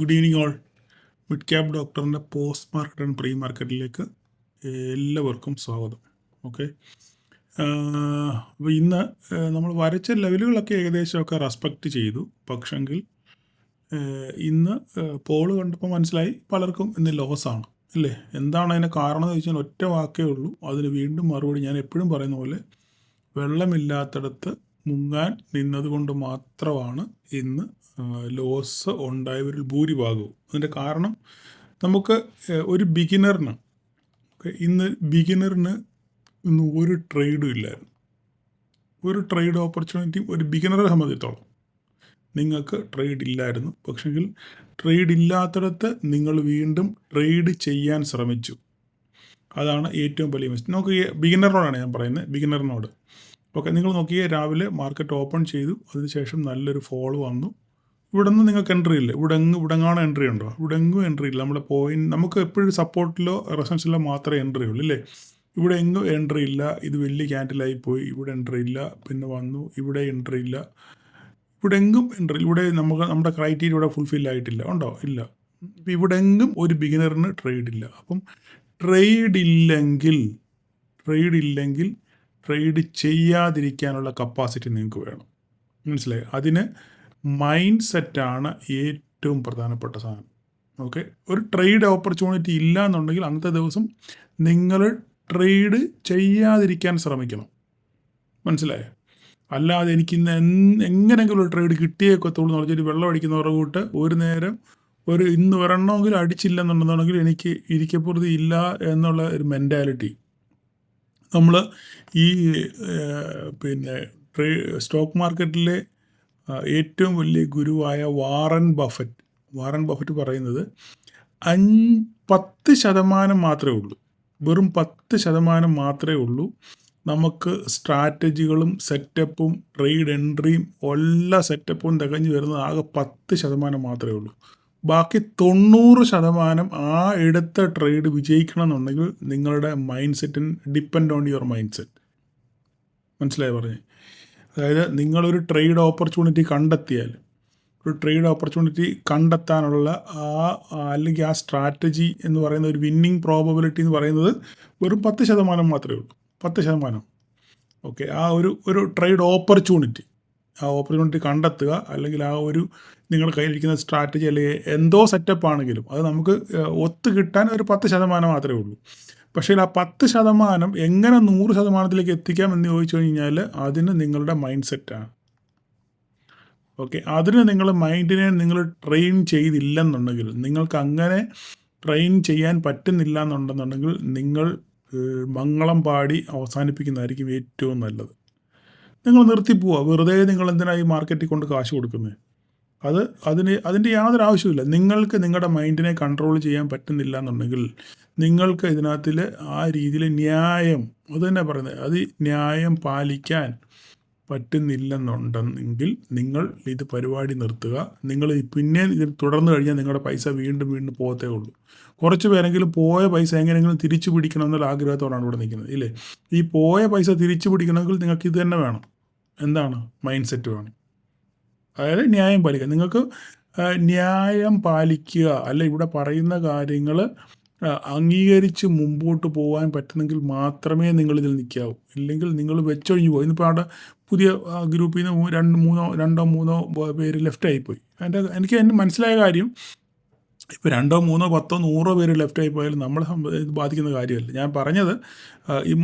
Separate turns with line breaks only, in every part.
Good evening all. Mid cap ഡോക്ടറിൻ്റെ post market and pre മാർക്കറ്റിലേക്ക് എല്ലാവർക്കും സ്വാഗതം. ഓക്കെ, അപ്പോൾ ഇന്ന് നമ്മൾ വരച്ച ലെവലുകളൊക്കെ ഏകദേശമൊക്കെ റെസ്പെക്റ്റ് ചെയ്തു. പക്ഷെങ്കിൽ ഇന്ന് പോള് കണ്ടപ്പോൾ മനസ്സിലായി പലർക്കും ഇന്ന് ലോസാണ് അല്ലേ. എന്താണ് അതിന് കാരണം എന്ന് ചോദിച്ചാൽ ഒറ്റ വാക്കേ ഉള്ളൂ. അതിന് വീണ്ടും മറുപടി ഞാൻ എപ്പോഴും പറയുന്ന പോലെ, വെള്ളമില്ലാത്തടത്ത് മുങ്ങാൻ നിന്നതുകൊണ്ട് മാത്രമാണ് ഇന്ന് ലോസ് ഉണ്ടായവരിൽ ഭൂരിഭാഗവും. അതിൻ്റെ കാരണം നമുക്ക് ഒരു ബിഗിനറിന് ഇന്ന് ഒരു ട്രേഡും ഇല്ലായിരുന്നു. ഒരു ട്രേഡ് ഓപ്പർച്യൂണിറ്റിയും ഒരു ബിഗിനറെ സംബന്ധിച്ചിടത്തോളം നിങ്ങൾക്ക് ട്രേഡ് ഇല്ലായിരുന്നു. പക്ഷെങ്കിൽ ട്രേഡ് ഇല്ലാത്തിടത്ത് നിങ്ങൾ വീണ്ടും ട്രേഡ് ചെയ്യാൻ ശ്രമിച്ചു. അതാണ് ഏറ്റവും വലിയ മിസ്റ്റേക്ക്. നോക്കിയേ, ബിഗിനറിനോടാണ് ഞാൻ പറയുന്നത്, ബിഗിനറിനോട്. ഓക്കെ, നിങ്ങൾ നോക്കിയേ, രാവിലെ മാർക്കറ്റ് ഓപ്പൺ ചെയ്തു, അതിനുശേഷം നല്ലൊരു ഫോൾ വന്നു. ഇവിടെ നിന്ന് നിങ്ങൾക്ക് എൻട്രി ഇല്ല. ഇവിടെങ്ങാണ് എൻട്രി ഉണ്ടോ? ഇവിടെങ്ങും എൻട്രി ഇല്ല. നമ്മുടെ പോയിന്റ്, നമുക്ക് എപ്പോഴും സപ്പോർട്ടിലോ റെസിസ്റ്റൻസിലോ മാത്രമേ എൻട്രി ഉള്ളൂ അല്ലേ. ഇവിടെ എങ്ങും എൻട്രി ഇല്ല. ഇത് വലിയ ക്യാൻഡിലായി പോയി, ഇവിടെ എൻട്രി ഇല്ല. പിന്നെ വന്നു, ഇവിടെ എൻട്രി ഇല്ല. ഇവിടെ എങ്ങും എൻട്രി. ഇവിടെ നമ്മുടെ ക്രൈറ്റീരിയ ഇവിടെ ഫുൾഫിൽ ആയിട്ടില്ല. ഉണ്ടോ? ഇല്ല. ഇപ്പം ഇവിടെ എങ്ങും ഒരു ബിഗിനറിന് ട്രേഡ് ഇല്ല. അപ്പം ട്രേഡ് ഇല്ലെങ്കിൽ ട്രേഡ് ചെയ്യാതിരിക്കാനുള്ള കപ്പാസിറ്റി നിങ്ങൾക്ക് വേണം. മനസ്സിലായി? അതിന് മൈൻഡ് സെറ്റാണ് ഏറ്റവും പ്രധാനപ്പെട്ട സാധനം. ഓക്കെ, ഒരു ട്രേഡ് ഓപ്പർച്യൂണിറ്റി ഇല്ല എന്നുണ്ടെങ്കിൽ അന്നത്തെ ദിവസം നിങ്ങൾ ട്രേഡ് ചെയ്യാതിരിക്കാൻ ശ്രമിക്കണം. മനസ്സിലായോ? അല്ലാതെ എനിക്കിന്ന് എങ്ങനെയെങ്കിലും ഒരു ട്രേഡ് കിട്ടിയേക്കത്തുള്ളൂ എന്ന് പറഞ്ഞാൽ വെള്ളം അടിക്കുന്നവരുടെ കൂട്ട് ഒരു നേരം ഇന്ന് വരണമെങ്കിലും അടിച്ചില്ലെന്നുണ്ടെന്നുണ്ടെങ്കിൽ എനിക്ക് ഇരിക്കപ്പുറത്ത് ഇല്ല എന്നുള്ള ഒരു മെൻറ്റാലിറ്റി. നമ്മൾ ഈ സ്റ്റോക്ക് മാർക്കറ്റിലെ ഏറ്റവും വലിയ ഗുരുവായ വാറൻ ബഫറ്റ് പറയുന്നത് 10% മാത്രമേ ഉള്ളൂ, വെറും 10% മാത്രമേ ഉള്ളൂ നമുക്ക് സ്ട്രാറ്റജികളും സെറ്റപ്പും ട്രേഡ് എൻട്രിയും എല്ലാ സെറ്റപ്പും തികഞ്ഞു വരുന്നത് ആകെ 10% മാത്രമേ ഉള്ളൂ. ബാക്കി 90% ആ എടുത്ത ട്രേഡ് വിജയിക്കണം എന്നുണ്ടെങ്കിൽ നിങ്ങളുടെ മൈൻഡ് സെറ്റിന് depend on your mind set. മനസ്സിലായി പറഞ്ഞേ? അതായത് നിങ്ങളൊരു ട്രേഡ് ഓപ്പർച്യൂണിറ്റി കണ്ടെത്താനുള്ള അല്ലെങ്കിൽ ആ സ്ട്രാറ്റജി എന്ന് പറയുന്ന ഒരു വിന്നിങ് പ്രോബബിലിറ്റി എന്ന് പറയുന്നത് വെറും 10% മാത്രമേ ഉള്ളൂ. 10%. ഓക്കെ, ആ ഒരു ട്രേഡ് ഓപ്പർച്യൂണിറ്റി കണ്ടെത്തുക, അല്ലെങ്കിൽ ആ ഒരു നിങ്ങളുടെ കയ്യിലിരിക്കുന്ന സ്ട്രാറ്റജി അല്ലെങ്കിൽ എന്തോ സെറ്റപ്പ് ആണെങ്കിലും അത് നമുക്ക് ഒത്തു കിട്ടാൻ ഒരു 10% മാത്രമേ ഉള്ളൂ. പക്ഷേ ആ 10% എങ്ങനെ 100%ത്തിലേക്ക് എത്തിക്കാം എന്ന് ചോദിച്ചു കഴിഞ്ഞാൽ അതിന് നിങ്ങളുടെ മൈൻഡ് സെറ്റാണ്. ഓക്കെ, അതിന് നിങ്ങൾ മൈൻഡിനെ നിങ്ങൾ ട്രെയിൻ ചെയ്തില്ലെന്നുണ്ടെങ്കിൽ, നിങ്ങൾക്ക് അങ്ങനെ ട്രെയിൻ ചെയ്യാൻ പറ്റുന്നില്ല എന്നുണ്ടെന്നുണ്ടെങ്കിൽ നിങ്ങൾ മംഗളം പാടി അവസാനിപ്പിക്കുന്നതായിരിക്കും ഏറ്റവും നല്ലത്. നിങ്ങൾ നിർത്തിപ്പോവുക. വെറുതെ നിങ്ങൾ എന്തിനാണ് ഈ മാർക്കറ്റിൽ കൊണ്ട് കാശ് കൊടുക്കുന്നത്? അതിൻ്റെ യാതൊരു ആവശ്യമില്ല. നിങ്ങൾക്ക് നിങ്ങളുടെ മൈൻഡിനെ കൺട്രോൾ ചെയ്യാൻ പറ്റുന്നില്ല എന്നുണ്ടെങ്കിൽ, നിങ്ങൾക്ക് ഇതിനകത്തിൽ ആ രീതിയിൽ അത് തന്നെ പറയുന്നത്, ന്യായം പാലിക്കാൻ പറ്റുന്നില്ലെന്നുണ്ടെങ്കിൽ നിങ്ങൾ ഇത് പരിപാടി നിർത്തുക. നിങ്ങൾ പിന്നെ ഇത് തുടർന്നു കഴിഞ്ഞാൽ നിങ്ങളുടെ പൈസ വീണ്ടും പോകത്തേ ഉള്ളൂ. കുറച്ച് പേരെങ്കിലും പോയ പൈസ എങ്ങനെയെങ്കിലും തിരിച്ചു പിടിക്കണം എന്നുള്ള ആഗ്രഹത്തോടാണ് ഇവിടെ നിൽക്കുന്നത് ഇല്ലേ. ഈ പോയ പൈസ തിരിച്ചു പിടിക്കണമെങ്കിൽ നിങ്ങൾക്ക് ഇത് തന്നെ വേണം. എന്താണ്? മൈൻഡ് സെറ്റ് വേണം. അതായത് ന്യായം പാലിക്കുക. നിങ്ങൾക്ക് ന്യായം പാലിക്കുക, അല്ല ഇവിടെ പറയുന്ന കാര്യങ്ങൾ അംഗീകരിച്ച് മുമ്പോട്ട് പോകാൻ പറ്റുന്നെങ്കിൽ മാത്രമേ നിങ്ങളിതിൽ നിൽക്കാവൂ. ഇല്ലെങ്കിൽ നിങ്ങൾ വെച്ചൊഴിഞ്ഞു പോകും. ഇന്നിപ്പോൾ അവിടെ പുതിയ ഗ്രൂപ്പിൽ നിന്ന് രണ്ടോ മൂന്നോ പേര് ലെഫ്റ്റായിപ്പോയി. എനിക്ക് മനസ്സിലായ കാര്യം, ഇപ്പോൾ 2, 3, 10, 100 പേര് ലെഫ്റ്റായി പോയാലും നമ്മളെ ബാധിക്കുന്ന കാര്യമല്ല. ഞാൻ പറഞ്ഞത് ഈ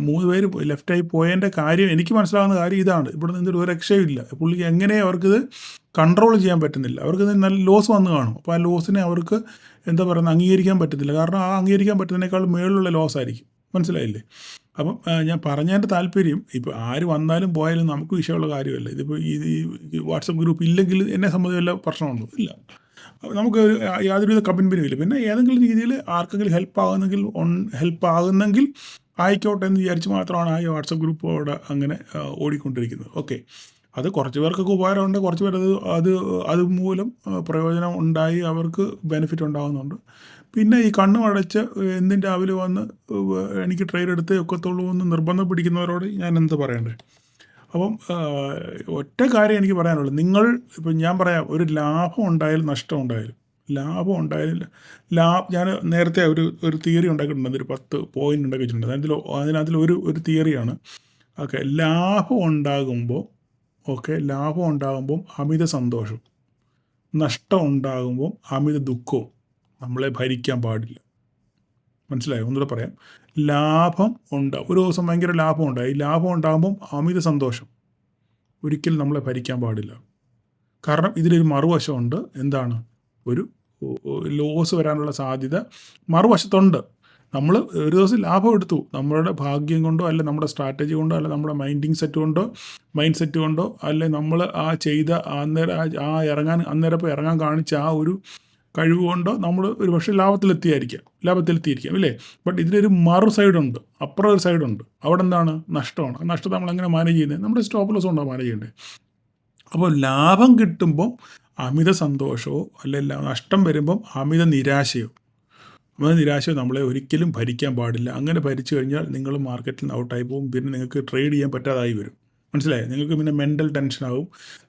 3 പേര് ലെഫ്റ്റായി പോയതിൻ്റെ കാര്യം, എനിക്ക് മനസ്സിലാകുന്ന കാര്യം ഇതാണ്. ഇവിടെ നിന്നൊരു രക്ഷയില്ല. പുള്ളിക്ക് എങ്ങനെ അവർക്കിത് കൺട്രോൾ ചെയ്യാൻ പറ്റുന്നില്ല. അവർക്ക് നല്ല ലോസ് വന്നു കാണും. അപ്പോൾ ആ ലോസിനെ അവർക്ക് അംഗീകരിക്കാൻ പറ്റുന്നില്ല. കാരണം ആ അംഗീകരിക്കാൻ പറ്റുന്നതിനേക്കാൾ മേളിലുള്ള ലോസ് ആയിരിക്കും. മനസ്സിലായില്ലേ? അപ്പം ഞാൻ പറഞ്ഞതിൻ്റെ താല്പര്യം, ഇപ്പോൾ ആര് വന്നാലും പോയാലും നമുക്ക് വിഷയമുള്ള കാര്യമല്ല. ഇതിപ്പോൾ ഈ വാട്സപ്പ് ഗ്രൂപ്പ് ഇല്ലെങ്കിൽ എന്നെ സംബന്ധിച്ച് വല്ല പ്രശ്നമൊന്നും ഇല്ല. നമുക്ക് യാതൊരുവിധ കമ്മിറ്റ്മെൻറ്റും ഇല്ല. പിന്നെ ഏതെങ്കിലും രീതിയിൽ ആർക്കെങ്കിലും ഹെൽപ്പ് ആകുന്നെങ്കിൽ ആയിക്കോട്ടെ എന്ന് വിചാരിച്ച് മാത്രമാണ് ആ വാട്സപ്പ് ഗ്രൂപ്പ് അവിടെ അങ്ങനെ ഓടിക്കൊണ്ടിരിക്കുന്നത്. ഓക്കെ, അത് കുറച്ച് പേർക്കൊക്കെ ഉപകാരമുണ്ട്, കുറച്ച് പേർ അതുമൂലം പ്രയോജനം ഉണ്ടായി അവർക്ക് ബെനിഫിറ്റ് ഉണ്ടാകുന്നുണ്ട്. പിന്നെ ഈ കണ്ണു അടച്ച് എന്തും രാവിലെ വന്ന് എനിക്ക് ട്രേഡ് എടുത്തേ ഒക്കത്തുള്ളൂ എന്ന് നിർബന്ധം പിടിക്കുന്നവരോട് ഞാൻ എന്ത് പറയണ്ടേ? അപ്പം ഒറ്റ കാര്യം എനിക്ക് പറയാനുള്ളൂ. ഇപ്പം ഞാൻ പറയാം, ഒരു ലാഭം ഉണ്ടായാലും നഷ്ടം ഉണ്ടായാലും ലാഭം ഉണ്ടായാലും ഞാൻ നേരത്തെ ഒരു തിയറി ഉണ്ടാക്കിയിട്ടുണ്ട്, അതൊരു 10 പോയിന്റ് ഉണ്ടാക്കി വെച്ചിട്ടുണ്ട്. അതിലൊരു തിയറിയാണ്. ഓക്കെ, ലാഭം ഉണ്ടാകുമ്പോൾ അമിത സന്തോഷം, നഷ്ടം ഉണ്ടാകുമ്പോൾ അമിത ദുഃഖവും നമ്മളെ ഭരിക്കാൻ പാടില്ല. മനസ്സിലായോ? ഒന്നുകൂടെ പറയാം. ഒരു ദിവസം ഭയങ്കര ലാഭം ഉണ്ടായി. ലാഭം ഉണ്ടാകുമ്പം അമിത സന്തോഷം ഒരിക്കലും നമ്മളെ ഭരിക്കാൻ പാടില്ല. കാരണം ഇതിലൊരു മറുവശമുണ്ട്. എന്താണ്? ഒരു ലോസ് വരാനുള്ള സാധ്യത മറുവശത്തുണ്ട്. നമ്മൾ ഒരു ദിവസം ലാഭം എടുത്തു, നമ്മളുടെ ഭാഗ്യം കൊണ്ടോ അല്ല നമ്മുടെ സ്ട്രാറ്റജി കൊണ്ടോ അല്ല നമ്മുടെ മൈൻഡ് സെറ്റ് കൊണ്ടോ അല്ലെ നമ്മൾ ചെയ്ത അന്നേരം ഇറങ്ങാൻ കാണിച്ച ഒരു കഴിവ് കൊണ്ടോ നമ്മൾ ഒരു പക്ഷേ ലാഭത്തിലെത്തിയിരിക്കാം ഇല്ലേ? ബട്ട് ഇതിലൊരു മറു സൈഡുണ്ട്, അപ്പുറം ഒരു സൈഡുണ്ട്. അവിടെ എന്താണ്? നഷ്ടമാണ്. ആ നഷ്ടത്തെ നമ്മൾ എങ്ങനെ മാനേജ് ചെയ്യുന്നത്? നമ്മുടെ സ്റ്റോപ്പ് ലോസ് കൊണ്ടാണ് മാനേജ് ചെയ്യേണ്ടത്. അപ്പോൾ ലാഭം കിട്ടുമ്പോൾ അമിത സന്തോഷമോ അല്ലെങ്കിൽ നഷ്ടം വരുമ്പം അമിത നിരാശയോ നമ്മളെ ഒരിക്കലും ഭരിക്കാൻ പാടില്ല. അങ്ങനെ ഭരിച്ചു കഴിഞ്ഞാൽ നിങ്ങൾ മാർക്കറ്റിൽ നിന്ന് ഔട്ടായി പോകും. പിന്നെ നിങ്ങൾക്ക് ട്രേഡ് ചെയ്യാൻ പറ്റാതായി വരും. മനസ്സിലായോ? നിങ്ങൾക്ക് പിന്നെ മെൻ്റൽ ടെൻഷനാകും.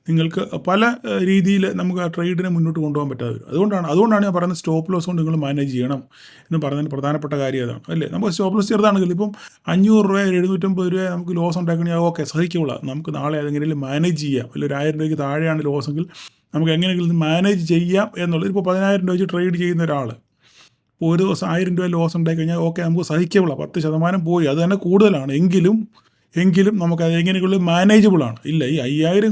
നിങ്ങൾക്ക് പല രീതിയിൽ നമുക്ക് ആ ട്രേഡിനെ മുന്നോട്ട് കൊണ്ടുപോകാൻ പറ്റാതെ വരും. അതുകൊണ്ടാണ് ഞാൻ പറയുന്നത് സ്റ്റോപ്പ് ലോസ് കൊണ്ട് നിങ്ങൾ മാനേജ് ചെയ്യണം എന്ന് പറയുന്നതിന് പ്രധാനപ്പെട്ട കാര്യം അതാണ്, അല്ലേ? നമുക്ക് സ്റ്റോപ്പ് ലോസ് ചെറുതാണെങ്കിൽ ഇപ്പം 500 രൂപ 750 രൂപ നമുക്ക് ലോസ് ഉണ്ടാക്കണമെങ്കിൽ ഓക്കെ, സഹിക്കുള്ള നമുക്ക് നാളെ ഏതെങ്കിലും മാനേജ് ചെയ്യാം. അല്ല, ഒരു 1000 രൂപയ്ക്ക് താഴെയാണ് ലോസെങ്കിൽ നമുക്ക് എങ്ങനെയെങ്കിലും മാനേജ് ചെയ്യാം എന്നുള്ളത്. ഇപ്പോൾ 10,000 രൂപ വെച്ച് ട്രേഡ് ചെയ്യുന്ന ഒരാൾ ഒരു ദിവസം 1000 രൂപ ലോസ് ഉണ്ടായി കഴിഞ്ഞാൽ ഓക്കെ, നമുക്ക് സഹിക്കബിളാണ്. 10% പോയി, അത് തന്നെ കൂടുതലാണ്. എങ്കിലും നമുക്കത് എങ്ങനെയുള്ള മാനേജബിളാണ്. ഇല്ല, ഈ 10,000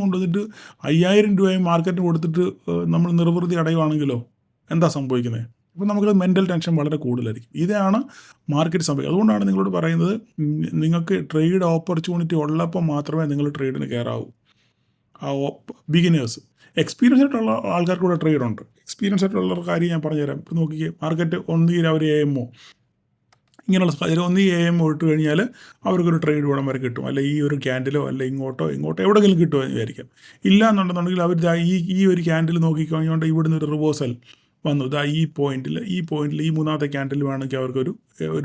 കൊണ്ടുവന്നിട്ട് 5000 രൂപയും മാർക്കറ്റിന് കൊടുത്തിട്ട് നമ്മൾ നിർവൃതി അടയുവാണെങ്കിലോ എന്താ സംഭവിക്കുന്നത്? അപ്പോൾ നമുക്ക് മെൻ്റൽ ടെൻഷൻ വളരെ കൂടുതലായിരിക്കും. ഇതാണ് മാർക്കറ്റ് സംഭവിക്കുക. അതുകൊണ്ടാണ് നിങ്ങളോട് പറയുന്നത്, നിങ്ങൾക്ക് ട്രേഡ് ഓപ്പർച്യൂണിറ്റി ഉള്ളപ്പോൾ മാത്രമേ നിങ്ങൾ ട്രേഡിന് കയറാവൂ. ബിഗിനേഴ്സ്, എക്സ്പീരിയൻസ് ആയിട്ടുള്ള ആൾക്കാർക്ക് കൂടെ ട്രേഡുണ്ട്. എക്സ്പീരിയൻസ് ആയിട്ടുള്ള കാര്യം ഞാൻ പറഞ്ഞുതരാം. ഇപ്പോൾ നോക്കിക്കേ, മാർക്കറ്റ് ഒന്നുകിൽ അവർ AM ഇങ്ങനെയുള്ള സാഹചര്യം, ഒന്ന് AM ഇട്ട് കഴിഞ്ഞാൽ അവർക്കൊരു ട്രേഡ് ഇവിടം വരെ കിട്ടും. അല്ല ഈ ഒരു ക്യാൻഡിലോ അല്ല ഇങ്ങോട്ടോ എവിടെയെങ്കിലും കിട്ടുമെന്ന് വിചാരിക്കാം. ഇല്ല എന്നുണ്ടെന്നുണ്ടെങ്കിൽ അവർ ഈ ഒരു ക്യാൻഡിൽ നോക്കിക്കഴിഞ്ഞുകൊണ്ട് ഇവിടുന്ന് ഒരു റിവേഴ്സൽ വന്നു, ഈ പോയിന്റിൽ ഈ മൂന്നാമത്തെ ക്യാൻഡിൽ വേണമെങ്കിൽ അവർക്കൊരു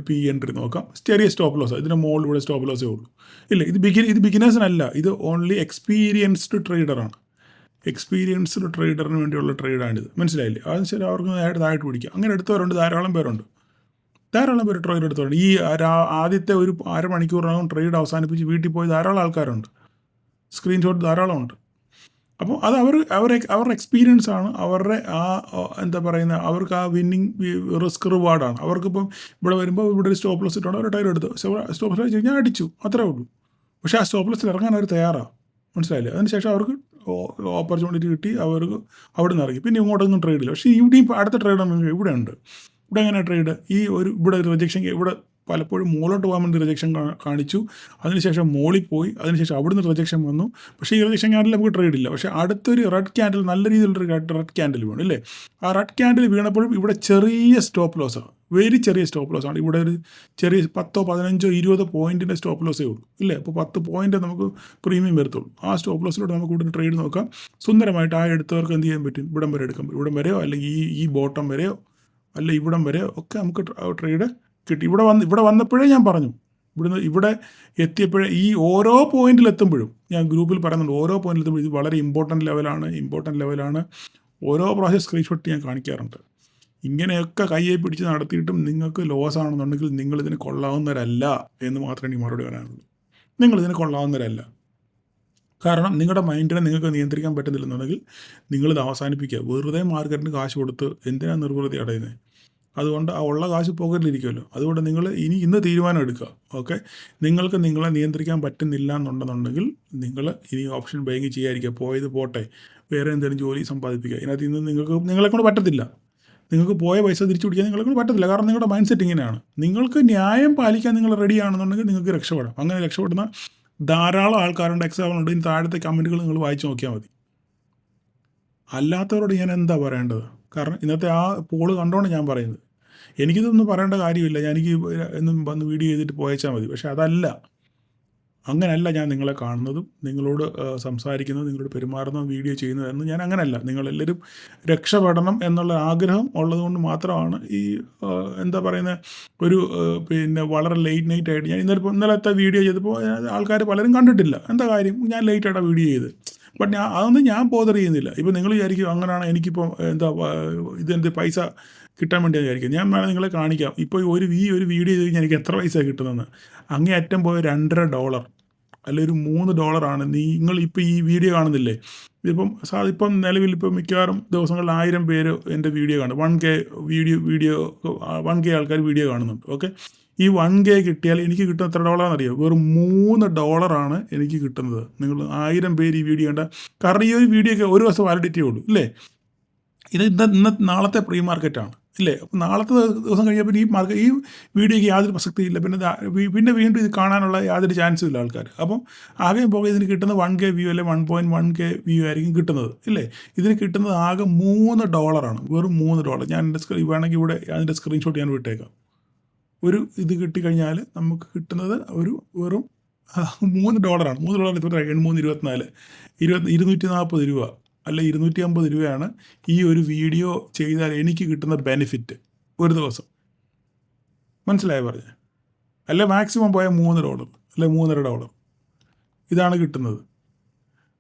PE എൻട്രി നോക്കാം. ചെറിയ സ്റ്റോപ്പ് ലോസ്, ഇതിന് മുകളിൽ ഇവിടെ സ്റ്റോപ്പ് ലോസേ ഉള്ളൂ. ഇല്ല, ഇത് ബിഗിനേഴ്സിനല്ല, ഇത് ഓൺലി എക്സ്പീരിയൻസ്ഡ് ട്രേഡറാണ്. എക്സ്പീരിയൻസ്ഡ് ട്രേഡറിന് വേണ്ടിയുള്ള ട്രേഡാണിത്. മനസ്സിലായില്ലേ? അതിന് ശരി, അവർക്ക് താഴോട്ട് പിടിക്കാം. അങ്ങനെ എടുത്തവരുണ്ട്, ധാരാളം പേര് ട്രേഡ് എടുത്തവരുണ്ട്. ഈ ആദ്യത്തെ ഒരു അരമണിക്കൂറിനകം ട്രേഡ് അവസാനിപ്പിച്ച് വീട്ടിൽ പോയി ധാരാളം ആൾക്കാരുണ്ട്. സ്ക്രീൻഷോട്ട് ധാരാളം ഉണ്ട്. അപ്പോൾ അത് അവരുടെ എക്സ്പീരിയൻസ് ആണ്, അവരുടെ അവർക്ക് ആ വിന്നിങ് റിസ്ക് റിവാർഡാണ്. അവർക്കിപ്പം ഇവിടെ വരുമ്പോൾ ഇവിടെ ഒരു സ്റ്റോപ്പ് ലോസ് ഇട്ടുണ്ട്, അവർ ട്രേഡ് എടുത്തു. സ്റ്റോപ്പ് ലോസ് കഴിഞ്ഞാൽ അടിച്ചു, അത്രേ ഉള്ളൂ. പക്ഷേ ആ സ്റ്റോപ്പ് ലോസിൽ ഇറങ്ങാൻ അവർ തയ്യാറാണ്. മനസ്സിലായില്ലേ? അതിനുശേഷം അവർക്ക് ഓപ്പർച്യൂണിറ്റി കിട്ടി, അവർക്ക് അവിടെ നിന്ന് ഇറങ്ങി. പിന്നെ ഇങ്ങോട്ടൊന്നും ട്രേഡില്ല. പക്ഷേ ഇവിടെയും അടുത്ത ട്രേഡ് ഇവിടെ ഉണ്ട്. ഇവിടെ എങ്ങനെ ട്രേഡ്? ഇവിടെ ഒരു റിജക്ഷൻ, ഇവിടെ പലപ്പോഴും മുകളിലോട്ട് പോകാൻ വേണ്ടി റിജക്ഷൻ കാണിച്ചു, അതിനുശേഷം മോളിൽ പോയി, അതിനുശേഷം അവിടുന്ന് റിജക്ഷൻ വന്നു. പക്ഷേ ഈ റിജക്ഷൻ ക്യാൻഡിൽ നമുക്ക് ട്രേഡ് ഇല്ല. പക്ഷേ അടുത്തൊരു റെഡ് ക്യാൻഡിൽ, നല്ല രീതിയിലുള്ളൊരു റെഡ് ക്യാൻഡിൽ വീണു, ഇല്ലേ? ആ റെഡ് ക്യാൻഡിൽ വീണപ്പോഴും ഇവിടെ ചെറിയ സ്റ്റോപ്പ് ലോസാണ്, വെരി ചെറിയ സ്റ്റോപ്പ് ലോസാണ്. ഇവിടെ ഒരു ചെറിയ 10, 15, 20 പോയിൻറ്റിൻ്റെ സ്റ്റോപ്പ് ലോസേ ഉള്ളൂ, ഇല്ലേ? അപ്പോൾ 10 പോയിൻ്റ് നമുക്ക് പ്രീമിയം വരത്തുള്ളൂ. ആ സ്റ്റോപ്പ് ലോസിലോട്ട് നമുക്ക് കൂടുതൽ ട്രേഡ് നോക്കാം. സുന്ദരമായിട്ട് ആ എടുത്തവർക്ക് എന്ത് ചെയ്യാൻ പറ്റും? ഇവിടം വരെ എടുക്കാം. ഇവിടം വരെയോ അല്ലെങ്കിൽ ഈ ബോട്ടം വരെയോ അല്ല ഇവിടം വരെയോ ഒക്കെ നമുക്ക് ട്രേഡ് കിട്ടി. ഇവിടെ വന്നപ്പോഴേ ഞാൻ പറഞ്ഞു, ഇവിടെ എത്തിയപ്പോഴേ ഈ ഓരോ പോയിന്റിലെത്തുമ്പോഴും ഞാൻ ഗ്രൂപ്പിൽ പറയുന്നുണ്ട്, ഓരോ പോയിന്റിലെത്തുമ്പോഴും ഇത് വളരെ ഇമ്പോർട്ടൻ്റ് ലെവലാണ്. ഓരോ പ്രാവശ്യം സ്ക്രീൻഷോട്ട് ഞാൻ കാണിക്കാറുണ്ട്. ഇങ്ങനെയൊക്കെ കയ്യെ പിടിച്ച് നടത്തിയിട്ടും നിങ്ങൾക്ക് ലോസ് ആണെന്നുണ്ടെങ്കിൽ നിങ്ങളിതിന് കൊള്ളാവുന്നവരല്ല എന്ന് മാത്രമേ എനിക്ക് മറുപടി പറയാനുള്ളൂ. നിങ്ങളിതിന് കൊള്ളാവുന്നവരല്ല. കാരണം നിങ്ങളുടെ മൈൻഡിനെ നിങ്ങൾക്ക് നിയന്ത്രിക്കാൻ പറ്റുന്നില്ലെന്നുണ്ടെങ്കിൽ നിങ്ങളിത് അവസാനിപ്പിക്കുക. വെറുതെ മാർക്കറ്റിന് കാശ് കൊടുത്ത് എന്തിനാണ് നിർവൃതി അടയുന്നത്? അതുകൊണ്ട് ആ ഉള്ള കാശ് പോക്കറ്റിലിരിക്കുമല്ലോ. അതുകൊണ്ട് നിങ്ങൾ ഇന്ന് തീരുമാനം എടുക്കുക. ഓക്കെ, നിങ്ങൾക്ക് നിങ്ങളെ നിയന്ത്രിക്കാൻ പറ്റുന്നില്ല എന്നുണ്ടെന്നുണ്ടെങ്കിൽ നിങ്ങൾ ഇനി ഓപ്ഷൻ ബൈങ് ചെയ്യാതിരിക്കുക. പോയത് പോട്ടെ, വേറെ എന്തെങ്കിലും ജോലി സമ്പാദിപ്പിക്കുക. ഇതിനകത്ത് ഇന്ന് നിങ്ങളെക്കൊണ്ട് പറ്റത്തില്ല. നിങ്ങൾക്ക് പോയ പൈസ തിരിച്ചു പിടിക്കാൻ നിങ്ങളെക്കൊണ്ട് പറ്റത്തില്ല. കാരണം നിങ്ങളുടെ മൈൻഡ് സെറ്റ് ഇങ്ങനെയാണ്. നിങ്ങൾക്ക് ന്യായം പാലിക്കാൻ നിങ്ങൾ റെഡിയാണെന്നുണ്ടെങ്കിൽ നിങ്ങൾക്ക് രക്ഷപ്പെടാം. അങ്ങനെ രക്ഷപ്പെടുന്ന ധാരാളം ആൾക്കാരുണ്ട്, എക്സാമ്പിളുണ്ട്. ഇനി താഴത്തെ കമൻറ്റുകൾ നിങ്ങൾ വായിച്ച് നോക്കിയാൽ മതി. അല്ലാത്തവരോട് ഞാൻ എന്താ പറയേണ്ടത്? കാരണം ഇന്നത്തെ ആ പോള് കണ്ടോണ്ട് ഞാൻ പറയുന്നത്, എനിക്കിതൊന്നും പറയേണ്ട കാര്യമില്ല, എനിക്ക് എന്നും വന്ന് വീഡിയോ ചെയ്തിട്ട് പോയച്ചാൽ മതി. പക്ഷേ അങ്ങനെയല്ല ഞാൻ നിങ്ങളെ കാണുന്നതും നിങ്ങളോട് സംസാരിക്കുന്നതും നിങ്ങളോട് പെരുമാറുന്നതും വീഡിയോ ചെയ്യുന്നതെന്ന് ഞാൻ അങ്ങനെയല്ല. നിങ്ങളെല്ലാവരും രക്ഷപ്പെടണം എന്നുള്ള ആഗ്രഹം ഉള്ളതുകൊണ്ട് മാത്രമാണ് ഈ ഒരു വളരെ ലേറ്റ് നൈറ്റ് ആയിട്ട് ഞാൻ ഇന്നലത്തെ വീഡിയോ ചെയ്തപ്പോൾ ആൾക്കാർ പലരും കണ്ടിട്ടില്ല. എന്താ കാര്യം? ഞാൻ ലേറ്റായിട്ടാണ് വീഡിയോ ചെയ്ത്. ബട്ട് അതൊന്നും ഞാൻ ബോദർ ചെയ്യുന്നില്ല. ഇപ്പോൾ നിങ്ങൾ വിചാരിക്കും അങ്ങനെയാണ് എനിക്കിപ്പോൾ ഇതെന്ത് പൈസ കിട്ടാൻ വേണ്ടിയാണ് വിചാരിക്കുക. ഞാൻ വേണമെങ്കിൽ നിങ്ങളെ കാണിക്കാം. ഇപ്പോൾ ഒരു വീഡിയോ ചെയ്ത് കഴിഞ്ഞാൽ എനിക്ക് എത്ര പൈസ കിട്ടുന്നതെന്ന്. അങ്ങേ അറ്റം പോയ $2.5 അല്ലെ ഒരു $3 നിങ്ങൾ ഇപ്പോൾ ഈ വീഡിയോ കാണുന്നില്ലേ. ഇപ്പം നിലവിൽ മിക്കവാറും ദിവസങ്ങളിൽ 1000 പേര് എൻ്റെ വീഡിയോ കാണും. 1K വീഡിയോ 1K ആൾക്കാർ വീഡിയോ കാണുന്നുണ്ട്. ഓക്കെ, ഈ 1K കിട്ടിയാൽ എനിക്ക് കിട്ടുന്ന എത്ര ഡോളറാണെന്നറിയോ? വെറും $3 എനിക്ക് കിട്ടുന്നത്. നിങ്ങൾ 1000 പേര് ഈ വീഡിയോ കണ്ട, കാരണം ഈ ഒരു വീഡിയോയ്ക്ക് ഒരു ദിവസം വാലിഡിറ്റിയേ ഉള്ളൂ ഇല്ലേ. ഇത് നാളത്തെ പ്രീ മാർക്കറ്റാണ് ഇല്ലേ. അപ്പോൾ നാളത്തെ ദിവസം കഴിഞ്ഞപ്പോൾ ഈ വീഡിയോയ്ക്ക് യാതൊരു പ്രസക്തിയില്ല. പിന്നെ വീണ്ടും ഇത് കാണാനുള്ള യാതൊരു ചാൻസും ഇല്ല ആൾക്കാർ. അപ്പം ആകെ പോകെ ഇതിന് കിട്ടുന്നത് 1K വ്യൂ അല്ലെ 1.1K വ്യൂ ആയിരിക്കും കിട്ടുന്നത് ഇല്ലേ. ഇതിന് കിട്ടുന്നത് ആകെ $3, വെറും $3. ഞാൻ വേണമെങ്കിൽ ഇവിടെ അതിൻ്റെ സ്ക്രീൻഷോട്ട് ഞാൻ വിട്ടേക്കാം. ഒരു ഇത് കിട്ടിക്കഴിഞ്ഞാൽ നമുക്ക് കിട്ടുന്നത് വെറും $3. $3 ഇപ്പോൾ 324 240 രൂപ അല്ല 250 രൂപയാണ് ഈ ഒരു വീഡിയോ ചെയ്താൽ എനിക്ക് കിട്ടുന്ന ബെനിഫിറ്റ് ഒരു ദിവസം. മനസ്സിലായി പറഞ്ഞത്? അല്ല മാക്സിമം പോയാൽ $3 അല്ലെ $3.5 ഇതാണ് കിട്ടുന്നത്.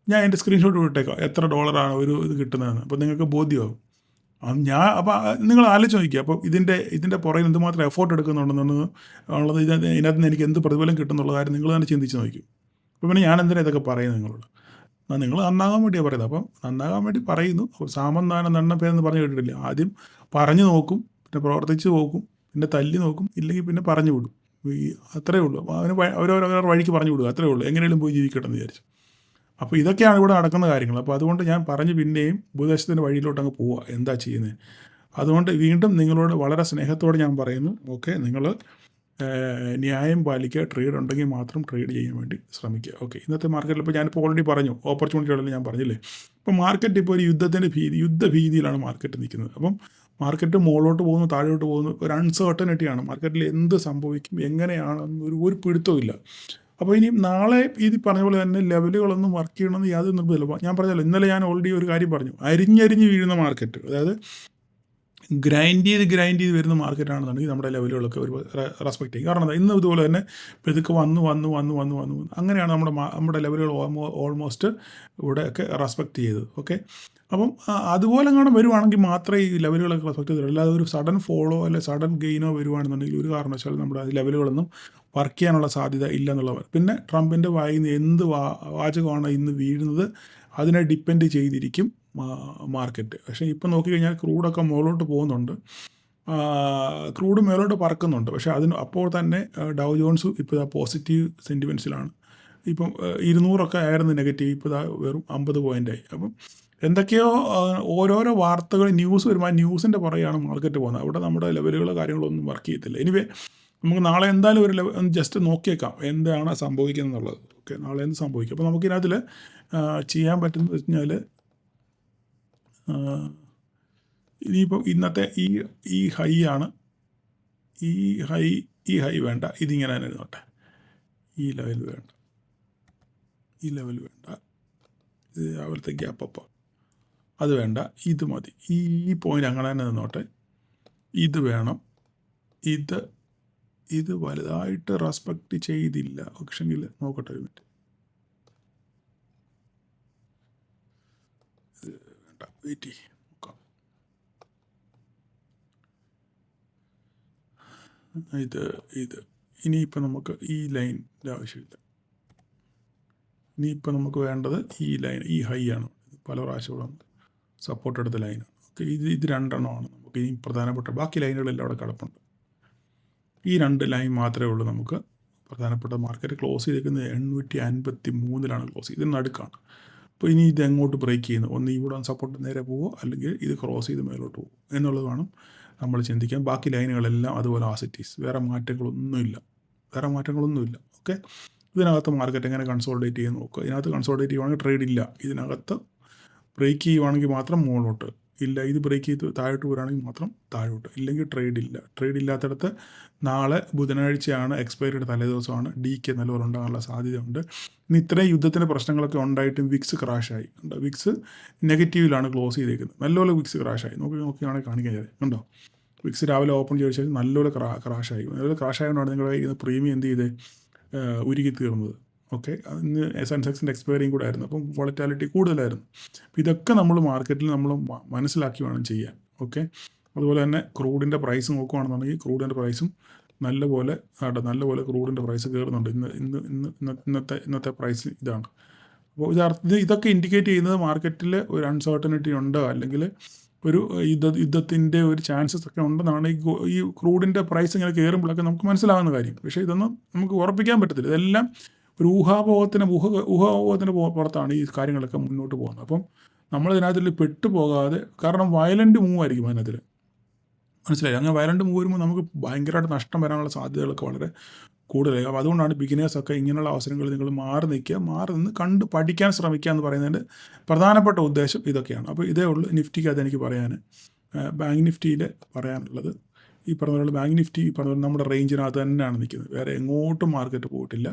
ഞാൻ എൻ്റെ സ്ക്രീൻഷോട്ട് വിട്ടേക്കാം എത്ര ഡോളറാണ് ഒരു ഇത് കിട്ടുന്നതെന്ന്. അപ്പോൾ നിങ്ങൾക്ക് ബോധ്യമാകും. അപ്പോൾ നിങ്ങൾ ആലോചിച്ച് നോക്കിക്കുക. അപ്പോൾ ഇതിൻ്റെ പുറകിൽ എന്തുമാത്രം എഫോർട്ട് എടുക്കുന്നുണ്ടെന്നുള്ളത് ഇതിനകത്ത് നിന്ന് എനിക്ക് എന്ത് പ്രതിഫലം കിട്ടുന്നുള്ള കാര്യം നിങ്ങൾ തന്നെ ചിന്തിച്ച് നോക്കും. അപ്പോൾ പിന്നെ ഞാൻ എന്തിനാണ് ഇതൊക്കെ പറയുന്നത് നിങ്ങളോട്? നിങ്ങൾ നന്നാകാൻ വേണ്ടിയാണ് പറയുന്നത്. അപ്പം നന്നാകാൻ വേണ്ടി പറയുന്നു. അപ്പോൾ സാമന്താനം നന്നപ്പേരെന്ന് പറഞ്ഞു കേട്ടിട്ടില്ല. ആദ്യം പറഞ്ഞു നോക്കും, പിന്നെ പ്രവർത്തിച്ച് നോക്കും, പിന്നെ തല്ലി നോക്കും, ഇല്ലെങ്കിൽ പിന്നെ പറഞ്ഞു വിടും. അത്രയേ ഉള്ളൂ. അവരോരോ വഴിക്ക് പറഞ്ഞു വിടുക, അത്രയേ ഉള്ളൂ. എങ്ങനെയും പോയി ജീവിക്കട്ടെ എന്ന് വിചാരിച്ചു. അപ്പോൾ ഇതൊക്കെയാണ് ഇവിടെ നടക്കുന്ന കാര്യങ്ങൾ. അപ്പോൾ അതുകൊണ്ട് ഞാൻ പറഞ്ഞ് പിന്നെയും ഉപദേശത്തിൻ്റെ വഴിയിലോട്ട് അങ്ങ് പോവുക. എന്താ ചെയ്യുന്നത്? അതുകൊണ്ട് വീണ്ടും നിങ്ങളോട് വളരെ സ്നേഹത്തോടെ ഞാൻ പറയുന്നു, ഓക്കെ, നിങ്ങൾ ന്യായം പാലിക്കുക. ട്രേഡ് ഉണ്ടെങ്കിൽ മാത്രം ട്രേഡ് ചെയ്യാൻ വേണ്ടി ശ്രമിക്കുക. ഓക്കെ, ഇന്നത്തെ മാർക്കറ്റിൽ ഇപ്പോൾ ഞാനിപ്പോൾ ഓൾറെഡി പറഞ്ഞു, ഓപ്പർച്യൂണിറ്റികളെല്ലാം ഞാൻ പറഞ്ഞില്ലേ. ഇപ്പോൾ മാർക്കറ്റ് ഇപ്പോൾ ഒരു യുദ്ധഭീതിയിലാണ് മാർക്കറ്റ് നിൽക്കുന്നത്. അപ്പം മാർക്കറ്റ് മുകളിലോട്ട് പോകുന്നു, താഴോട്ട് പോകുന്നു, ഒരു അൺസർട്ടനിറ്റിയാണ്. മാർക്കറ്റിൽ എന്ത് സംഭവിക്കും, എങ്ങനെയാണെന്ന് ഒരു പിടുത്തവും ഇല്ല. അപ്പോൾ ഇനി നാളെ ഇത് പറഞ്ഞ പോലെ തന്നെ ലെവലുകളൊന്നും വർക്ക് ചെയ്യണമെന്ന് യാതൊരു നിർബന്ധമില്ല. ഞാൻ പറഞ്ഞല്ലോ, ഇന്നലെ ഞാൻ ഓൾറെഡി ഒരു കാര്യം പറഞ്ഞു, അരിഞ്ഞരിഞ്ഞ് വീഴുന്ന മാർക്കറ്റ്, അതായത് ഗ്രൈൻഡ് ചെയ്ത് വരുന്ന മാർക്കറ്റാണെന്നുണ്ടെങ്കിൽ നമ്മുടെ ലെവലുകളൊക്കെ ഒരു റെസ്പെക്റ്റ് ചെയ്യും. കാരണം ഇന്ന് ഇതുപോലെ തന്നെ ഇതൊക്കെ വന്നു അങ്ങനെയാണ് നമ്മുടെ ലെവലുകൾ ഓൾമോസ്റ്റ് ഇവിടെയൊക്കെ റെസ്പെക്റ്റ് ചെയ്തത്. ഓക്കെ, അപ്പം അതുപോലെ കാണാൻ വരുവാണെങ്കിൽ മാത്രമേ ഈ ലെവലുകളൊക്കെ റെസ്പെക്ട് ചെയ്തിട്ടുള്ളൂ. അല്ലാതെ ഒരു സഡൻ ഫോളോ അല്ലെ സഡൻ ഗെയിനോ വരുവാണെന്നുണ്ടെങ്കിൽ ഒരു കാരണവശാലും നമ്മുടെ ലെവലുകളൊന്നും വർക്ക് ചെയ്യാനുള്ള സാധ്യത ഇല്ല എന്നുള്ളത്. പിന്നെ ട്രംപിൻ്റെ വായിൽ നിന്ന് എന്ത് വാചകമാണ് ഇന്ന് വീഴുന്നത് അതിനെ ഡിപ്പെൻഡ് ചെയ്തിരിക്കും മാർക്കറ്റ്. പക്ഷേ ഇപ്പം നോക്കിക്കഴിഞ്ഞാൽ ക്രൂഡൊക്കെ മുകളിലോട്ട് പോകുന്നുണ്ട്, ക്രൂഡ് മേലോട്ട് പറക്കുന്നുണ്ട്. പക്ഷേ അപ്പോൾ തന്നെ ഡൗ ജോൺസ് ഇപ്പോൾ പോസിറ്റീവ് സെൻറ്റിമെൻറ്റ്സിലാണ്. ഇപ്പം 200 ആയിരുന്നു നെഗറ്റീവ്, ഇപ്പോൾ വെറും 50 പോയിൻ്റായി. അപ്പം എന്തൊക്കെയോ ഓരോരോ വാർത്തകൾ ന്യൂസ് വരുമ്പോൾ ആ ന്യൂസിൻ്റെ പുറകെയാണ് മാർക്കറ്റ് പോകുന്നത്. അവിടെ നമ്മുടെ ലെവലുകളോ കാര്യങ്ങളൊന്നും വർക്ക് ചെയ്യത്തില്ല. എനിവേ നമുക്ക് നാളെ എന്തായാലും ഒരു ജസ്റ്റ് നോക്കിയേക്കാം എന്താണ് സംഭവിക്കുന്നത് എന്നുള്ളത്. ഓക്കെ, നാളെ എന്ത് സംഭവിക്കും. അപ്പോൾ നമുക്കിതിനകത്തിൽ ചെയ്യാൻ പറ്റുന്നത് വെച്ച് കഴിഞ്ഞാൽ ഇനിയിപ്പോൾ ഇന്നത്തെ ഈ ഹൈ ആണ്, ഈ ഹൈ വേണ്ട, ഇതിങ്ങനെ തന്നെ ഇരുന്നോട്ടെ. ഈ ലെവൽ വേണ്ട, ഇത് രാവിലത്തെ ഗ്യാപ്പ് അപ്പം അത് വേണ്ട, ഇത് മതി. ഈ പോയിൻ്റ് അങ്ങനെ തന്നെ നിന്നോട്ടെ. ഇത് വേണം, ഇത് വലുതായിട്ട് റെസ്പെക്റ്റ് ചെയ്തില്ല. പക്ഷെങ്കിൽ നോക്കട്ടെ ഒരു മിനിറ്റ്, ഇത് വേണ്ട, വെയിറ്റ് ചെയ്യും നോക്കാം. ഇത് ഇനിയിപ്പോൾ നമുക്ക് ഈ ലൈനിൻ്റെ ആവശ്യമില്ല. ഇനിയിപ്പോൾ നമുക്ക് വേണ്ടത് ഈ ലൈൻ, ഈ ഹൈ ആണ്. പല പ്രാവശ്യം സപ്പോർട്ട് എടുത്ത ലൈനാണ്. ഓക്കെ, ഇത് രണ്ടെണ്ണമാണ് നമുക്ക് ഇനി പ്രധാനപ്പെട്ട. ബാക്കി ലൈനുകളെല്ലാം അവിടെ കിടപ്പുണ്ട്. ഈ 2 ലൈൻ മാത്രമേ ഉള്ളൂ നമുക്ക് പ്രധാനപ്പെട്ട. മാർക്കറ്റ് ക്ലോസ് ചെയ്തിരിക്കുന്നത് 853 ക്ലോസ് ചെയ്ത്, ഇതിന് നടുക്കാണ്. അപ്പോൾ ഇനി ഇത് എങ്ങോട്ട് ബ്രേക്ക് ചെയ്യുന്നു, ഒന്ന് ഇവിടെ സപ്പോർട്ട് നേരെ പോവോ അല്ലെങ്കിൽ ഇത് ക്രോസ് ചെയ്ത് മേലോട്ട് പോകും എന്നുള്ളത് വേണം നമ്മൾ ചിന്തിക്കാൻ. ബാക്കി ലൈനുകളെല്ലാം അതുപോലെ ആസിറ്റീസ്, വേറെ മാറ്റങ്ങളൊന്നുമില്ല. ഓക്കെ, ഇതിനകത്ത് മാർക്കറ്റ് എങ്ങനെ കൺസോൾഡേറ്റ് ചെയ്യുന്നു നോക്കുക. ഇതിനകത്ത് കൺസോൾഡേറ്റ് ചെയ്യുവാണെങ്കിൽ ട്രേഡ് ഇല്ല. ഇതിനകത്ത് ബ്രേക്ക് ചെയ്യുവാണെങ്കിൽ മാത്രം മുകളിലോട്ട്, ഇല്ല ഇത് ബ്രേക്ക് ചെയ്ത് താഴോട്ട് വരികയാണെങ്കിൽ മാത്രം താഴോട്ട്, ഇല്ലെങ്കിൽ ട്രേഡ് ഇല്ലാത്തടത്ത് നാളെ ബുധനാഴ്ചയാണ്, എക്സ്പയറിയുടെ തലേദിവസമാണ്. DK നല്ലപോലെ ഉണ്ടാകാനുള്ള സാധ്യതയുണ്ട്. ഇനി ഇത്രയും യുദ്ധത്തിൻ്റെ പ്രശ്നങ്ങളൊക്കെ ഉണ്ടായിട്ടും വിക്സ് ക്രാഷായി. വിക്സ് നെഗറ്റീവിലാണ് ക്ലോസ് ചെയ്തേക്കുന്നത്. നല്ലപോലെ വിക്സ് ക്രാഷായി. നോക്കിയാണെങ്കിൽ കാണിക്കാൻ കണ്ടോ, വിക്സ് രാവിലെ ഓപ്പൺ ചെയ്ത ശേഷം നല്ലപോലെ ക്രാഷായി. നല്ലപോലെ ക്രാഷായതുകൊണ്ടാണ് നിങ്ങളുടെ പ്രീമിയം എന്ത് ചെയ്ത് ഉരുകി തീർന്നത്. ഓക്കെ, ഇന്ന് സെൻസെക്സിൻ്റെ എക്സ്പയറിയും കൂടെ ആയിരുന്നു, അപ്പം വോളറ്റാലിറ്റി കൂടുതലായിരുന്നു. അപ്പോൾ ഇതൊക്കെ നമ്മൾ മാർക്കറ്റിൽ നമ്മൾ മനസ്സിലാക്കി വേണം ചെയ്യാൻ. ഓക്കെ, അതുപോലെ തന്നെ ക്രൂഡിൻ്റെ പ്രൈസ് നോക്കുകയാണെന്നുണ്ടെങ്കിൽ ക്രൂഡിൻ്റെ പ്രൈസും നല്ലപോലെ ക്രൂഡിൻ്റെ പ്രൈസ് കയറുന്നുണ്ട്. ഇന്നത്തെ പ്രൈസ് ഇതാണ്. അപ്പോൾ ഇതൊക്കെ ഇൻഡിക്കേറ്റ് ചെയ്യുന്നത് മാർക്കറ്റിൽ ഒരു അൺസർട്ടനിറ്റി ഉണ്ട്, അല്ലെങ്കിൽ ഒരു യുദ്ധത്തിൻ്റെ ഒരു ചാൻസസ് ഒക്കെ ഉണ്ടെന്നാണ് ഈ ക്രൂഡിൻ്റെ പ്രൈസ് ഇങ്ങനെ കയറുമ്പോഴൊക്കെ നമുക്ക് മനസ്സിലാകുന്ന കാര്യം. പക്ഷേ ഇതൊന്നും നമുക്ക് ഉറപ്പിക്കാൻ പറ്റത്തില്ല. ഇതെല്ലാം ഒരു ഊഹാപോഹത്തിന് പുറത്താണ് ഈ കാര്യങ്ങളൊക്കെ മുന്നോട്ട് പോകുന്നത്. അപ്പം നമ്മളിതിനകത്തിൽ പെട്ടുപോകാതെ, കാരണം വയലൻ്റ് മൂവ് ആയിരിക്കും അതിനകത്തിൽ, മനസ്സിലായി. അങ്ങനെ വയലൻ്റ് മൂവ് വരുമ്പോൾ നമുക്ക് ഭയങ്കരമായിട്ട് നഷ്ടം വരാനുള്ള സാധ്യതകളൊക്കെ വളരെ കൂടുതലായി. അപ്പോൾ അതുകൊണ്ടാണ് ബിഗിനേഴ്സൊക്കെ ഇങ്ങനെയുള്ള അവസരങ്ങൾ നിങ്ങൾ മാറി നിന്ന് കണ്ട് പഠിക്കാൻ ശ്രമിക്കുക എന്ന് പറയുന്നതിൻ്റെ പ്രധാനപ്പെട്ട ഉദ്ദേശം ഇതൊക്കെയാണ്. അപ്പോൾ ഇതേ ഉള്ളൂ നിഫ്റ്റിക്കകത്ത് എനിക്ക് പറയാൻ. ബാങ്ക് നിഫ്റ്റിയിൽ പറയാനുള്ളത് ഈ പറഞ്ഞ പോലെ ബാങ്ക് നിഫ്റ്റി ഈ പറഞ്ഞ നമ്മുടെ റേഞ്ചിനകത്ത് തന്നെയാണ് നിൽക്കുന്നത്. വേറെ എങ്ങോട്ടും മാർക്കറ്റ് പോയിട്ടില്ല,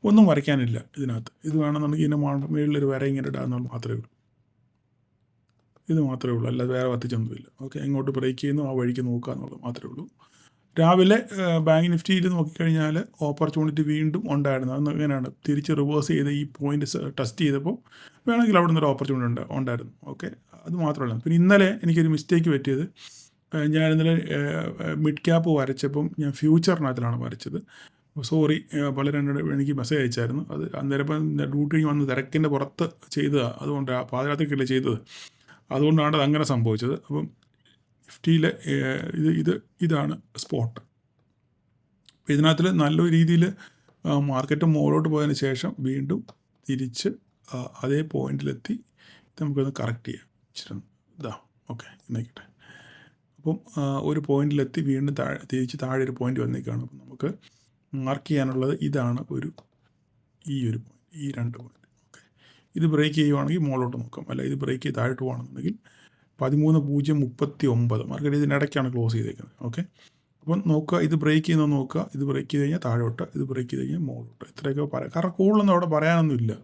ഒന്നും വരയ്ക്കാനില്ല ഇതിനകത്ത്. ഇത് വേണമെന്നുണ്ടെങ്കിൽ ഇതിൻ്റെ മേളിലൊരു വര ഇങ്ങനെ ഇടാമെന്നുള്ള മാത്രമേ ഉള്ളൂ. ഇത് മാത്രമേ ഉള്ളൂ, അല്ലാതെ വേറെ വർത്തിച്ചൊന്നുമില്ല. ഓക്കെ, എങ്ങോട്ട് ബ്രേക്ക് ചെയ്യുന്നു ആ വഴിക്ക് നോക്കുക എന്നുള്ളത് മാത്രമേ ഉള്ളൂ. രാവിലെ ബാങ്ക് നിഫ്റ്റിയിൽ നോക്കിക്കഴിഞ്ഞാൽ ഓപ്പർച്യൂണിറ്റി വീണ്ടും ഉണ്ടായിരുന്നു. അത് എങ്ങനെയാണ് തിരിച്ച് റിവേഴ്സ് ചെയ്ത് ഈ പോയിന്റ് ടെസ്റ്റ് ചെയ്തപ്പോൾ വേണമെങ്കിൽ അവിടെ നിന്നൊരു ഓപ്പർച്യൂണിറ്റി ഉണ്ടായിരുന്നു. ഓക്കെ, അത് മാത്രമല്ല. പിന്നെ ഇന്നലെ എനിക്കൊരു മിസ്റ്റേക്ക് പറ്റിയത്, ഞാൻ ഇന്നലെ മിഡ് ക്യാപ്പ് വരച്ചപ്പം ഞാൻ ഫ്യൂച്ചറിനകത്തിലാണ് വരച്ചത്. സോറി, പലരും എനിക്ക് മെസ്സേജ് അയച്ചായിരുന്നു. അത് അന്നേരം ഇപ്പം ഡ്യൂട്ടി വന്ന് തിരക്കിൻ്റെ പുറത്ത് ചെയ്തതാണ്, അതുകൊണ്ട് പാതിരാത്രിക്കല്ലേ ചെയ്തത്, അതുകൊണ്ടാണ് അത് അങ്ങനെ സംഭവിച്ചത്. അപ്പം നിഫ്റ്റിയിലെ ഇതാണ് സ്പോട്ട്. അപ്പോൾ ഇതിനകത്തിൽ നല്ലൊരു രീതിയിൽ മാർക്കറ്റ് മുകളിലോട്ട് പോയതിന് ശേഷം വീണ്ടും തിരിച്ച് അതേ പോയിന്റിലെത്തി നമുക്കൊന്ന് കറക്റ്റ് ചെയ്യാം. ഓക്കെ, എന്നായിക്കട്ടെ. അപ്പം ഒരു പോയിന്റിലെത്തി വീണ്ടും തിരിച്ച് താഴെ ഒരു പോയിന്റ് വന്നേക്കാണ്. അപ്പം നമുക്ക് മാർക്ക് ചെയ്യാനുള്ളത് ഇതാണ്, ഈ രണ്ട് പോയിന്റ്. ഓക്കെ, ഇത് ബ്രേക്ക് ചെയ്യുവാണെങ്കിൽ മുകളിലോട്ട് നോക്കാം, അല്ല ഇത് ബ്രേക്ക് ചെയ്ത് താഴോട്ട് പോകുകയാണെന്നുണ്ടെങ്കിൽ 13.039 മാർക്കറ്റ് ഇതിനിടയ്ക്കാണ് ക്ലോസ് ചെയ്തേക്കുന്നത്. ഓക്കെ, അപ്പം നോക്കുക, ഇത് ബ്രേക്ക് ചെയ്യുന്നത് നോക്കുക, ഇത് ബ്രേക്ക് ചെയ്ത് കഴിഞ്ഞാൽ താഴോട്ട്, ഇത് ബ്രേക്ക് ചെയ്ത് കഴിഞ്ഞാൽ മുകളിലോട്ട്, ഇത്രയൊക്കെ പറയാം. കാരണം കൂടുതലൊന്നും അവിടെ പറയാനൊന്നുമില്ല.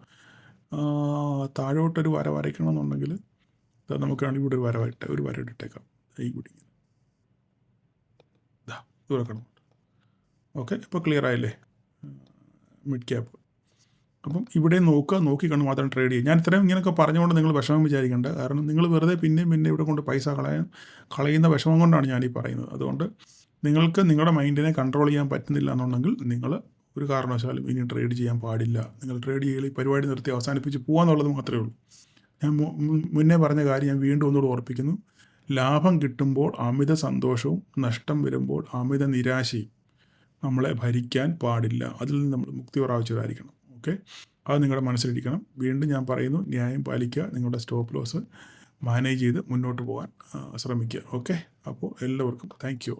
താഴോട്ടൊരു വര വരയ്ക്കണമെന്നുണ്ടെങ്കിൽ നമുക്കാണെങ്കിൽ ഇവിടെ ഒരു വര ഇട്ടേക്കാം. ഈ കൂടി തുറക്കണം. ഓക്കെ, ഇപ്പോൾ ക്ലിയർ ആയില്ലേ മിഡ് ക്യാപ്പ്? അപ്പം ഇവിടെ നോക്കി കണ്ട് മാത്രം ട്രേഡ് ചെയ്യും. ഞാൻ ഇത്രയും ഇങ്ങനെയൊക്കെ പറഞ്ഞുകൊണ്ട് നിങ്ങൾ വിഷമം വിചാരിക്കേണ്ട. കാരണം നിങ്ങൾ വെറുതെ പിന്നെ ഇവിടെ കൊണ്ട് പൈസ കളയുന്ന വിഷമം കൊണ്ടാണ് ഞാനീ പറയുന്നത്. അതുകൊണ്ട് നിങ്ങൾക്ക് നിങ്ങളുടെ മൈൻഡിനെ കൺട്രോൾ ചെയ്യാൻ പറ്റുന്നില്ല എന്നുണ്ടെങ്കിൽ നിങ്ങൾ ഒരു കാരണവശാലും ഇനി ട്രേഡ് ചെയ്യാൻ പാടില്ല. നിങ്ങൾ ട്രേഡ് ചെയ്യൽ ഈ പരിപാടി നിർത്തി അവസാനിപ്പിച്ച് പോകാമെന്നുള്ളത് മാത്രമേ ഉള്ളൂ. ഞാൻ മുന്നേ പറഞ്ഞ കാര്യം ഞാൻ വീണ്ടും ഒന്നുകൂടെ ഓർപ്പിക്കുന്നു. ലാഭം കിട്ടുമ്പോൾ അമിത സന്തോഷവും നഷ്ടം വരുമ്പോൾ അമിത നിരാശയും നമ്മളെ ഭരിക്കാൻ പാടില്ല. അതിൽ നിന്ന് നമ്മൾ മുക്തി പ്രാപിച്ചതായിരിക്കണം. ഓക്കെ, അത് നിങ്ങളുടെ മനസ്സിലിരിക്കണം. വീണ്ടും ഞാൻ പറയുന്നു, ന്യായം പാലിക്കുക, നിങ്ങളുടെ സ്റ്റോപ്പ് ലോസ് മാനേജ് ചെയ്ത് മുന്നോട്ട് പോകാൻ ശ്രമിക്കുക. ഓക്കെ, അപ്പോൾ എല്ലാവർക്കും താങ്ക് യു.